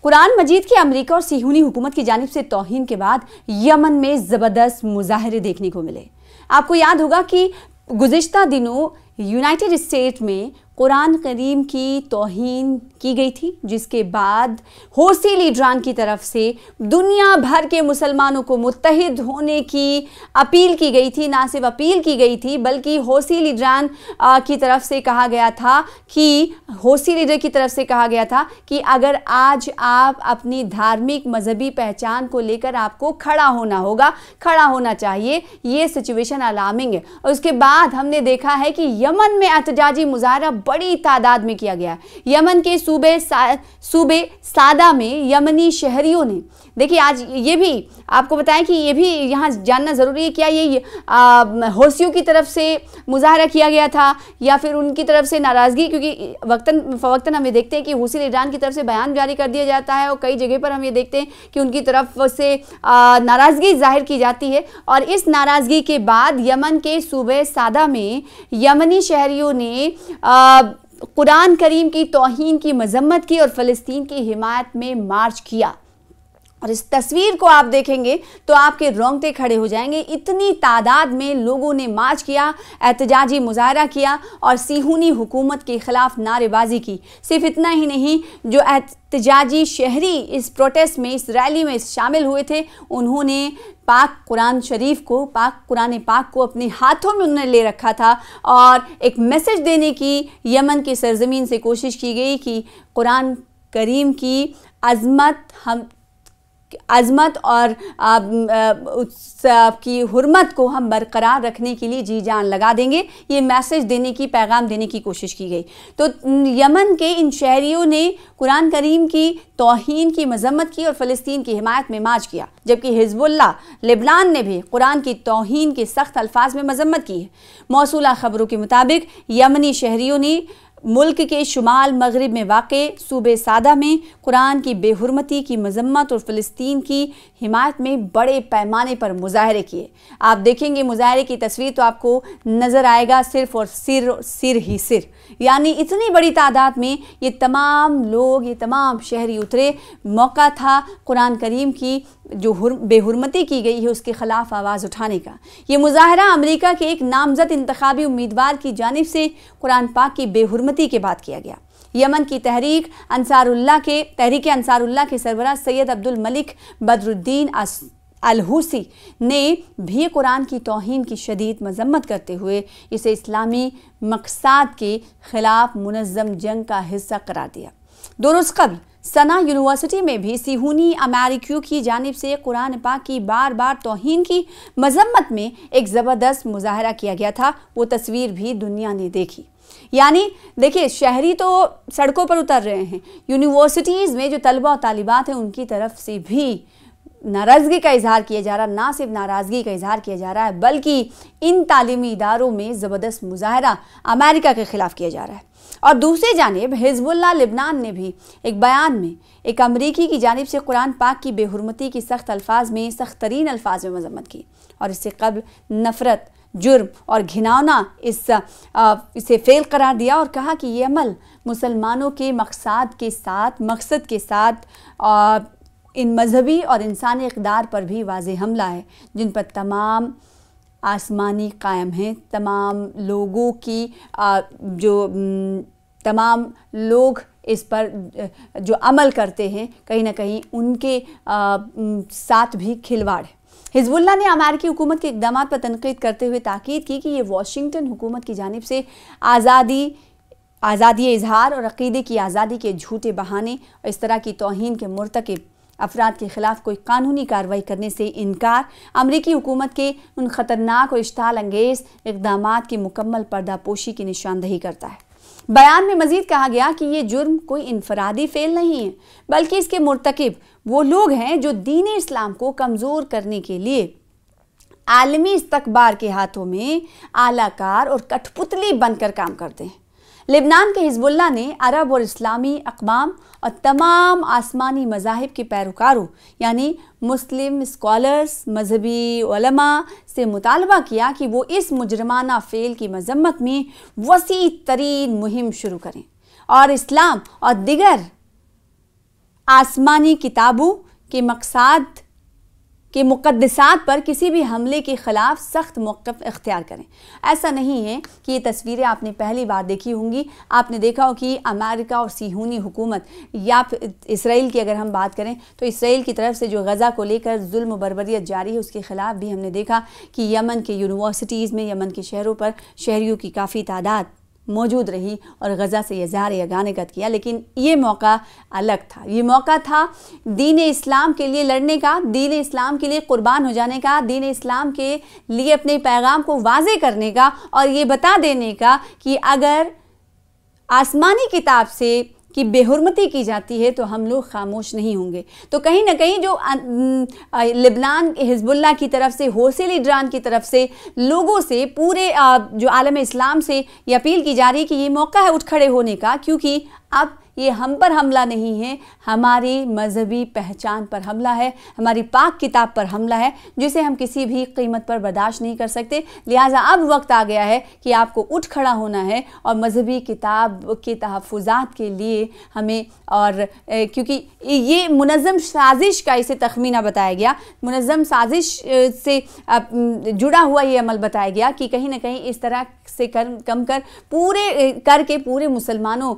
قرآن مجید کی امریکہ اور صہیونی حکومت کی جانب سے توہین کے بعد یمن میں زبردست مظاہرے دیکھنے کو ملے۔ آپ کو یاد ہوگا کہ گزشتہ دنوں یونائٹڈ اسٹیٹ میں قرآن کریم کی توہین کی گئی تھی، جس کے بعد حوثی لیڈران کی طرف سے دنیا بھر کے مسلمانوں کو متحد ہونے کی اپیل کی گئی تھی۔ نہ صرف اپیل کی گئی تھی بلکہ حوثی لیڈران کی طرف سے کہا گیا تھا کہ اگر آج آپ اپنی دھارمک مذہبی پہچان کو لے کر آپ کو کھڑا ہونا چاہیے، یہ سچویشن الارمنگ ہے۔ اور اس کے بعد ہم نے دیکھا ہے کہ یمن میں احتجاجی مظاہرہ بڑی تعداد میں کیا گیا۔ یمن کے صوبے سادہ میں یمنی شہریوں نے، دیکھیے آج یہ بھی آپ کو بتائیں کہ یہ بھی یہاں جاننا ضروری ہے، کیا یہ حوثیوں کی طرف سے مظاہرہ کیا گیا تھا یا پھر ان کی طرف سے ناراضگی، کیونکہ وقتاً فوقتاً ہم یہ دیکھتے ہیں کہ حوثی لیڈران کی طرف سے بیان جاری کر دیا جاتا ہے اور کئی جگہ پر ہم یہ دیکھتے ہیں کہ ان کی طرف سے ناراضگی ظاہر کی جاتی ہے۔ اور اس ناراضگی کے بعد یمن کے صوبے سادہ میں یمنی شہریوں نے قرآن کریم کی توہین کی مذمت کی اور فلسطین کی حمایت میں مارچ کیا۔ اور اس تصویر کو آپ دیکھیں گے تو آپ کے رونگٹے کھڑے ہو جائیں گے۔ اتنی تعداد میں لوگوں نے مارچ کیا، احتجاجی مظاہرہ کیا اور صہیونی حکومت کے خلاف نعرے بازی کی۔ صرف اتنا ہی نہیں، جو احتجاجی شہری اس پروٹیسٹ میں، اس ریلی میں شامل ہوئے تھے، انہوں نے پاک قرآن پاک کو اپنے ہاتھوں میں انہوں نے لے رکھا تھا اور ایک میسج دینے کی یمن کی سرزمین سے کوشش کی گئی کہ قرآن کریم کی عظمت اور کی حرمت کو ہم برقرار رکھنے کے لیے جی جان لگا دیں گے۔ یہ میسج دینے کی، پیغام دینے کی کوشش کی گئی۔ تو یمن کے ان شہریوں نے قرآن کریم کی توہین کی مذمت کی اور فلسطین کی حمایت میں مارچ کیا، جبکہ حزب اللہ لبنان نے بھی قرآن کی توہین کے سخت الفاظ میں مذمت کی ہے۔ موصولہ خبروں کے مطابق یمنی شہریوں نے ملک کے شمال مغرب میں واقع صوبے سادہ میں قرآن کی بے حرمتی کی مذمت اور فلسطین کی حمایت میں بڑے پیمانے پر مظاہرے کیے۔ آپ دیکھیں گے مظاہرے کی تصویر تو آپ کو نظر آئے گا صرف اور سر، یعنی اتنی بڑی تعداد میں یہ تمام لوگ، یہ تمام شہری اترے۔ موقع تھا قرآن کریم کی جو بے حرمتی کی گئی ہے اس کے خلاف آواز اٹھانے کا۔ یہ مظاہرہ امریکہ کے ایک نامزد انتخابی امیدوار کی جانب سے قرآن پاک کی بے حرمتی کے بعد کیا گیا۔ یمن کی تحریک انصار اللہ کے سربراہ سید عبد الملک بدر الدین الحوثی نے بھی قرآن کی توہین کی شدید مذمت کرتے ہوئے اسے اسلامی مقصد کے خلاف منظم جنگ کا حصہ قرار دیا۔ 2 روز قبل سنا یونیورسٹی میں بھی صہیونی امریکیوں کی جانب سے قرآن پاک کی بار توہین کی مذمت میں ایک زبردست مظاہرہ کیا گیا تھا۔ وہ تصویر بھی دنیا نے دیکھی۔ یعنی دیکھیں شہری تو سڑکوں پر اتر رہے ہیں، یونیورسٹیز میں جو طلبہ و طالبات ہیں ان کی طرف سے بھی ناراضگی کا اظہار کیا جا رہا، نہ صرف ناراضگی کا اظہار کیا جا رہا ہے بلکہ ان تعلیمی اداروں میں زبردست مظاہرہ امریکہ کے خلاف کیا جا رہا ہے۔ اور دوسری جانب حزب اللہ لبنان نے بھی ایک بیان میں ایک امریکی کی جانب سے قرآن پاک کی بے حرمتی کی سخت ترین الفاظ میں مذمت کی اور اس سے قبل نفرت، جرم اور گھناؤنا اسے فعل قرار دیا اور کہا کہ یہ عمل مسلمانوں کے مقصد کے ساتھ ان مذہبی اور انسانی اقدار پر بھی واضح حملہ ہے، جن پر تمام آسمانی قائم ہیں۔ تمام لوگ اس پر جو عمل کرتے ہیں کہیں نہ کہیں ان کے ساتھ بھی کھلواڑ ہے۔ حزب اللہ نے امریکی حکومت کے اقدامات پر تنقید کرتے ہوئے تاکید کی کہ یہ واشنگٹن حکومت کی جانب سے آزادی اظہار اور عقیدے کی آزادی کے جھوٹے بہانے اور اس طرح کی توہین کے مرتکب افراد کے خلاف کوئی قانونی کارروائی کرنے سے انکار امریکی حکومت کے ان خطرناک اور اشتعال انگیز اقدامات کی مکمل پردہ پوشی کی نشاندہی کرتا ہے۔ بیان میں مزید کہا گیا کہ یہ جرم کوئی انفرادی فعل نہیں ہے بلکہ اس کے مرتکب وہ لوگ ہیں جو دین اسلام کو کمزور کرنے کے لیے عالمی استکبار کے ہاتھوں میں آلہ کار اور کٹھ پتلی بن کر کام کرتے ہیں۔ لبنان کے حزب اللہ نے عرب اور اسلامی اقوام اور تمام آسمانی مذاہب کے پیروکاروں یعنی مسلم اسکالرز، مذہبی علماء سے مطالبہ کیا کہ وہ اس مجرمانہ فعل کی مذمت میں وسیع ترین مہم شروع کریں اور اسلام اور دیگر आसमानी किताबों के मकसद के मुक़द्दसात पर किसी भी हमले के ख़िलाफ़ सख्त मौक़िफ़ इख्तियार करें। ऐसा नहीं है कि ये तस्वीरें आपने पहली बार देखी होंगी। आपने देखा हो कि अमेरिका और सिहूनी हुकूमत या फिर इसराइल की अगर हम बात करें तो इसराइल की तरफ से जो गज़ा को लेकर जुल्म बर्बरियत जारी है उसके ख़िलाफ़ भी हमने देखा कि यमन के यूनिवर्सिटीज़ में, यमन के शहरों पर शहरियों की काफ़ी तादाद मौजूद रही और गज़ा से इज़हार यगानगत किया। लेकिन ये मौका अलग था, ये मौका था दीन इस्लाम के लिए लड़ने का, दीन इस्लाम के लिए कुर्बान हो जाने का, दीन इस्लाम के लिए अपने पैगाम को वाज़े करने का और ये बता देने का कि अगर आसमानी किताब से कि बेहुरमती की जाती है तो हम लोग खामोश नहीं होंगे। तो कहीं ना कहीं जो लिबनान हिजबुल्लाह की तरफ से, हौसिल इजरान की तरफ से, लोगों से, पूरे जो आलम इस्लाम से ये अपील की जा रही है कि ये मौका है उठ खड़े होने का, क्योंकि अब ये हम पर हमला नहीं है, हमारी मजहबी पहचान पर हमला है, हमारी पाक किताब पर हमला है, जिसे हम किसी भी कीमत पर बर्दाश्त नहीं कर सकते। लिहाजा अब वक्त आ गया है कि आपको उठ खड़ा होना है और मजहबी किताब के तहफ़्फ़ुज़ात के लिए हमें, और क्योंकि ये मुनज़्ज़म साजिश का इसे तखमीना बताया गया, मुनज़्ज़म साजिश से जुड़ा हुआ ये अमल बताया गया कि कहीं ना कहीं इस तरह से कम कर पूरे मुसलमानों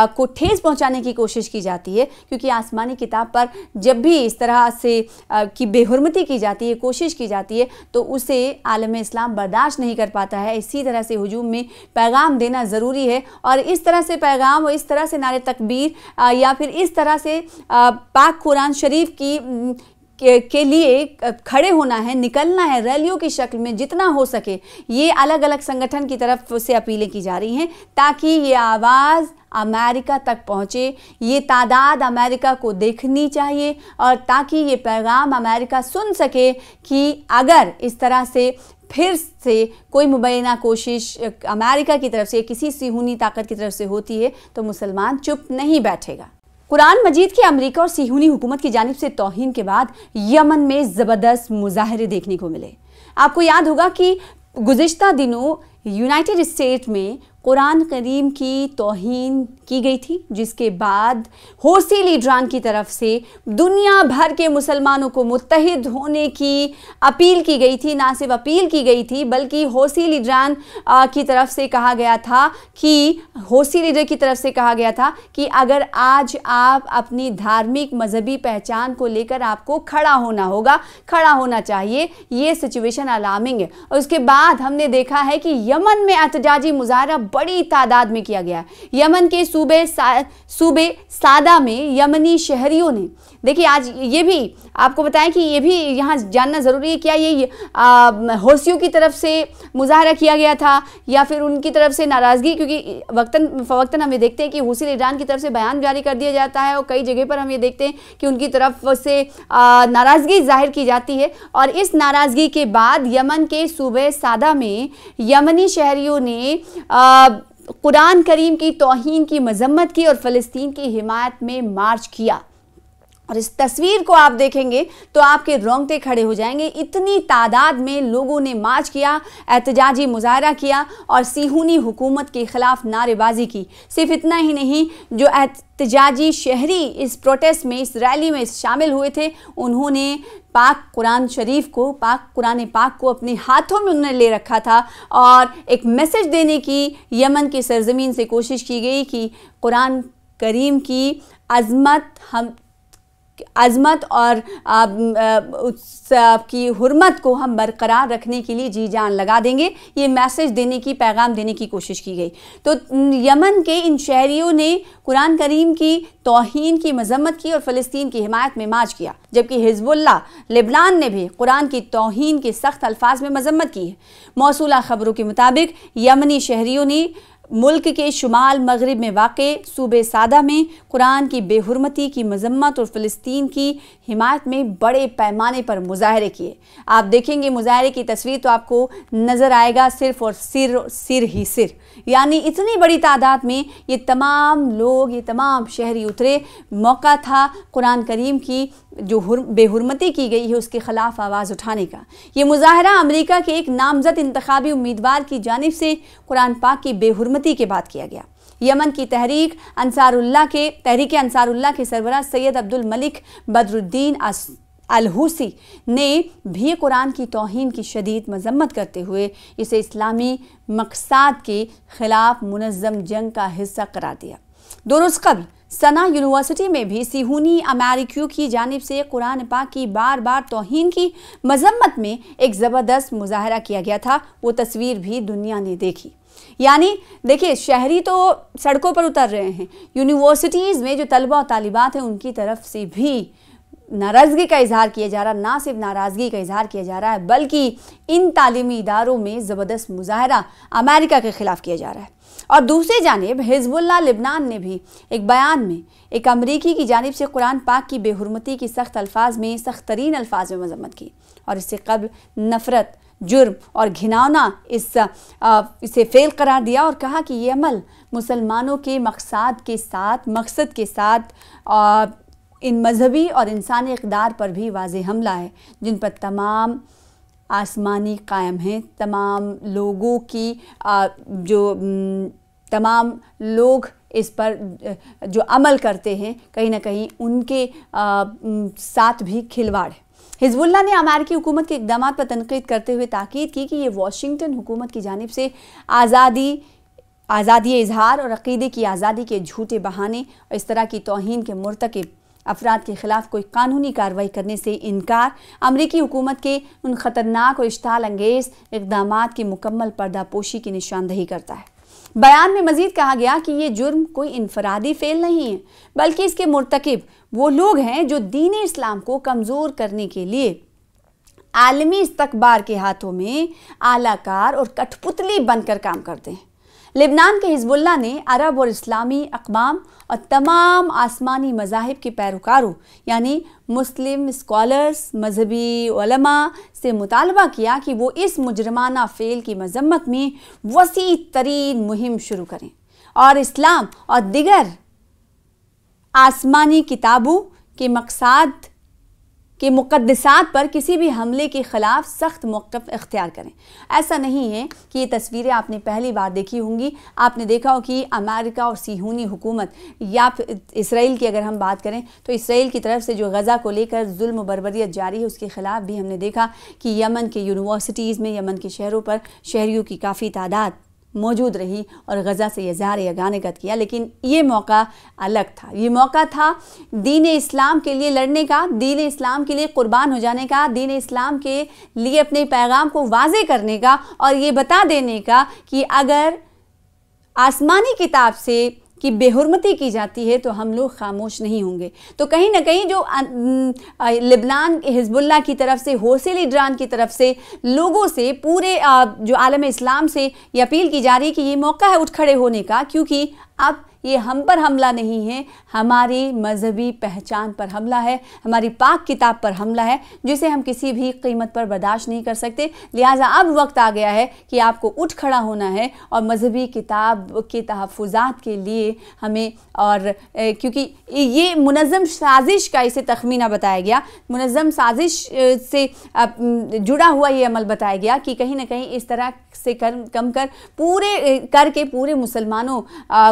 को ठेस पहुंचाने की कोशिश की जाती है। क्योंकि आसमानी किताब पर जब भी इस तरह से की बेहुरमती की जाती है, कोशिश की जाती है, तो उसे आलम इस्लाम बर्दाश्त नहीं कर पाता है। इसी तरह से हुजूम में पैगाम देना ज़रूरी है और इस तरह से पैगाम और इस तरह से नारे तकबीर या फिर इस तरह से पाक कुरान शरीफ के लिए खड़े होना है, निकलना है रैलियों की शक्ल में जितना हो सके। ये अलग अलग संगठन की तरफ से अपीलें की जा रही हैं ताकि ये आवाज़ अमेरिका तक पहुँचे, ये तादाद अमेरिका को देखनी चाहिए और ताकि ये पैगाम अमेरिका सुन सके कि अगर इस तरह से फिर से कोई मुबैना कोशिश अमेरिका की तरफ से, किसी सिहूनी ताकत की तरफ से होती है तो मुसलमान चुप नहीं बैठेगा। कुरान मजीद की अमेरिका और सिहूनी हुकूमत की जानिब से तौहीन के बाद यमन में ज़बरदस्त मुजाहरे देखने को मिले। आपको याद होगा कि गुज़िश्ता दिनों यूनाइटेड स्टेट में कुरान करीम की तौहीन की गई थी, जिसके बाद हौसिल इजरान की तरफ से दुनिया भर के मुसलमानों को मुत्तहिद होने की अपील की गई थी। ना सिर्फ अपील की गई थी बल्कि हौसिल इजरान की तरफ से कहा गया था कि अगर आज आप अपनी धार्मिक मजहबी पहचान को लेकर आपको खड़ा होना होगा, खड़ा होना चाहिए। ये सिचुएशन अलार्मिंग है। और उसके बाद हमने देखा है कि यमन में एहतजाजी मुजाहरा बड़ी तादाद में किया गया। यमन के सूबे सादा में यमनी शहरियों ने, देखिए आज ये भी आपको बताएं कि ये भी यहाँ जानना ज़रूरी है, क्या ये हौसियों की तरफ से मुजाहरा किया गया था या फिर उनकी तरफ से नाराज़गी, क्योंकि वक्तन हम ये देखते हैं कि हौसिल इजरान की तरफ से बयान जारी कर दिया जाता है और कई जगह पर हम ये देखते हैं कि उनकी तरफ से नाराज़गी जाहिर की जाती है। और इस नाराज़गी के बाद यमन के सूबे सादा में यमनी शहरियों ने कुरान करीम की तौहीन की मजम्मत की और फ़लस्तीन की हिमायत में मार्च किया। और इस तस्वीर को आप देखेंगे तो आपके रोंगटे खड़े हो जाएंगे। इतनी तादाद में लोगों ने मार्च किया, एहतजाजी मुजाहरा किया और सिहूनी हुकूमत के ख़िलाफ़ नारेबाजी की। सिर्फ इतना ही नहीं, जो एहतजाजी शहरी इस प्रोटेस्ट में, इस रैली में शामिल हुए थे, उन्होंने पाक कुरान शरीफ को, पाक कुरान पाक को अपने हाथों में उन्होंने ले रखा था और एक मैसेज देने की यमन की सरजमीन से कोशिश की गई कि कुरान करीम की अज़मत और उसकी हुर्मत को हम बरकरार रखने के लिए जी जान लगा देंगे। ये मैसेज देने की, पैगाम देने की कोशिश की गई। तो यमन के इन शहरियों ने कुरान करीम की तौहीन की मजम्मत की और फ़लस्तीन की हिमायत में मार्च किया, जबकि हिजबुल्लाह लिबनान ने भी कुरान की तौहीन की सख्त अल्फाज में मजम्मत की है। मौसूला खबरों के मुताबिक यमनी शहरियों ने मुल्क के शुमाल मगरिब में वाक़े सूबे सादा में कुरान की बेहुरमती की मजम्मत और फ़लस्तीन की हिमायत में बड़े पैमाने पर मुजाहरे किए। आप देखेंगे मुजाहरे की तस्वीर तो आपको नज़र आएगा सिर्फ और सिर ही सिर, यानी इतनी बड़ी तादाद में ये तमाम लोग, ये तमाम शहरी उतरे। मौका था कुरान करीम की जो बेहुरमती की गई है उसके ख़िलाफ़ आवाज़ उठाने का। ये मुजाहरा अमेरिका के एक नामज़द इंतखाबी उम्मीदवार की जानिब से कुरान पाक की बेहुरमती के बाद किया गया। यमन की तहरीक अंसारुल्लाह के सरबराह सैयद अब्दुल मलिक बदरुद्दीन अल-हुसी ने भी कुरान की तौहीन की शदीद मजम्मत करते हुए इसे इस्लामी मकसद के खिलाफ मुनज़्ज़म जंग का हिस्सा करार दिया। 2 रोज़ कबल सना यूनिवर्सिटी में भी सिहूनी अमेरिकियों की जानिब से कुरान पाक की बार बार तौहीन की मजम्मत में एक ज़बरदस्त मुजाहरा किया गया था। वो तस्वीर भी दुनिया ने देखी। यानी देखिए, शहरी तो सड़कों पर उतर रहे हैं, यूनिवर्सिटीज़ में जो तलबा और तालिबात हैं उनकी तरफ से भी नाराज़गी का इजहार किया जा रहा। ना सिर्फ नाराज़गी का इजहार किया जा रहा है बल्कि इन तालीमी इदारों में ज़बरदस्त मुजाहरा अमेरिका के ख़िलाफ़ किया जा रहा है। और दूसरी जानिब हिज़्बुल्लाह लिबनान ने भी एक बयान में एक अमरीकी की जानिब से कुरान पाक की बेहुरमती की सख्त तरीन अल्फाज में मजम्मत की और इससे कबल नफ़रत, जुर्म और घिनौना इसे फेल करार दिया और कहा कि ये अमल मुसलमानों के मकसद के साथ इन मजहबी और इंसानी इक़दार पर भी वाज़ेह हमला है, जिन पर तमाम आसमानी कायम हैं। तमाम लोग इस पर जो अमल करते हैं कहीं ना कहीं उनके साथ भी खिलवाड़ है। हिज़्बुल्लाह ने अमेरिकी हुकूमत के इक़दामात पर तनक़ीद करते हुए ताकीद की कि ये वाशिंगटन हुकूमत की जानिब से आज़ादी इजहार और अक़ीदे की आज़ादी के झूठे बहाने और इस तरह की तौहीन के मुर्तकिब अफराद के ख़िलाफ़ कोई कानूनी कार्रवाई करने से इनकार अमरीकी हुकूमत के उन ख़तरनाक और इश्ताल अंगेज़ इक़दामात की मुकम्मल पर्दापोशी की निशानदही करता है। बयान में मज़ीद कहा गया कि ये जुर्म कोई इनफरादी फ़ेल नहीं है बल्कि इसके मुर्तकिब वो लोग हैं जो दीन इस्लाम को कमज़ोर करने के लिए आलमी इस्तकबार के हाथों में आलाकार और कठपुतली बनकर काम करते हैं। लिबनान के हिज़्बुल्लाह ने अरब और इस्लामी अक़वाम और तमाम आसमानी मज़ाहिब के पैरोकारों यानी मुस्लिम स्कॉलर्स, मजहबी उलमा से मुतालबा किया कि वो इस मुजरमाना फ़ेल की मजम्मत में वसी तरीन मुहिम शुरू करें और इस्लाम और दिगर आसमानी किताबों के मकसद के मुक़द्दसात पर किसी भी हमले के ख़िलाफ़ सख्त मौक़िफ़ इख्तियार करें। ऐसा नहीं है कि ये तस्वीरें आपने पहली बार देखी होंगी। आपने देखा हो कि अमेरिका और सिहूनी हुकूमत या फिर इसराइल की अगर हम बात करें तो इसराइल की तरफ से जो गज़ा को लेकर जुल्म व बर्बरियत जारी है उसके ख़िलाफ़ भी हमने देखा कि यमन के यूनिवर्सिटीज़ में, यमन के शहरों पर शहरियों की काफ़ी तादाद मौजूद रही और गज़ा से इज़हार यगानत किया। लेकिन ये मौका अलग था। ये मौका था दीन इस्लाम के लिए लड़ने का, दीन इस्लाम के लिए कुर्बान हो जाने का, दीन इस्लाम के लिए अपने पैगाम को वाज़े करने का और ये बता देने का कि अगर आसमानी किताब से कि बेहुरमती की जाती है तो हम लोग खामोश नहीं होंगे। तो कहीं ना कहीं जो लिबनान हिज़्बुल्लाह की तरफ से, हौसे लीडरान की तरफ से लोगों से, पूरे जो आलम इस्लाम से ये अपील की जा रही है कि ये मौका है उठ खड़े होने का, क्योंकि अब ये हम पर हमला नहीं है, हमारी मजहबी पहचान पर हमला है, हमारी पाक किताब पर हमला है, जिसे हम किसी भी कीमत पर बर्दाश्त नहीं कर सकते। लिहाजा अब वक्त आ गया है कि आपको उठ खड़ा होना है और मजहबी किताब के तहफ़्फ़ुज़ात के लिए हमें, और क्योंकि ये मुनज़्ज़म साजिश का इसे तखमीना बताया गया, मुनज़्ज़म साजिश से जुड़ा हुआ ये अमल बताया गया कि कहीं ना कहीं इस तरह से कम कर पूरे मुसलमानों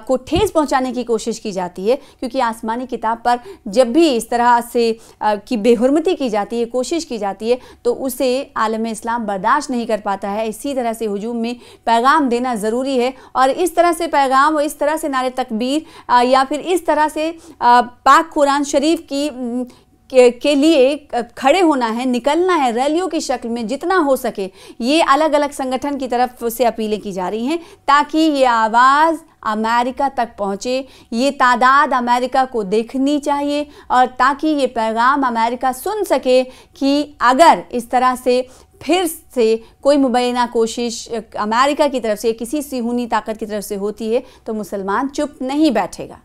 को ठेस पहुंचाने की कोशिश की जाती है। क्योंकि आसमानी किताब पर जब भी इस तरह से की बेहुरमती की जाती है, कोशिश की जाती है, तो उसे आलम इस्लाम बर्दाश्त नहीं कर पाता है। इसी तरह से हुजूम में पैगाम देना ज़रूरी है और इस तरह से पैगाम और इस तरह से नारे तकबीर या फिर इस तरह से पाक कुरान शरीफ के लिए खड़े होना है, निकलना है रैलियों की शक्ल में जितना हो सके। ये अलग अलग संगठन की तरफ से अपीलें की जा रही हैं ताकि ये आवाज़ अमेरिका तक पहुँचे, ये तादाद अमेरिका को देखनी चाहिए और ताकि ये पैगाम अमेरिका सुन सके कि अगर इस तरह से फिर से कोई मुबैना कोशिश अमेरिका की तरफ से, किसी सिहूनी ताकत की तरफ से होती है तो मुसलमान चुप नहीं बैठेगा।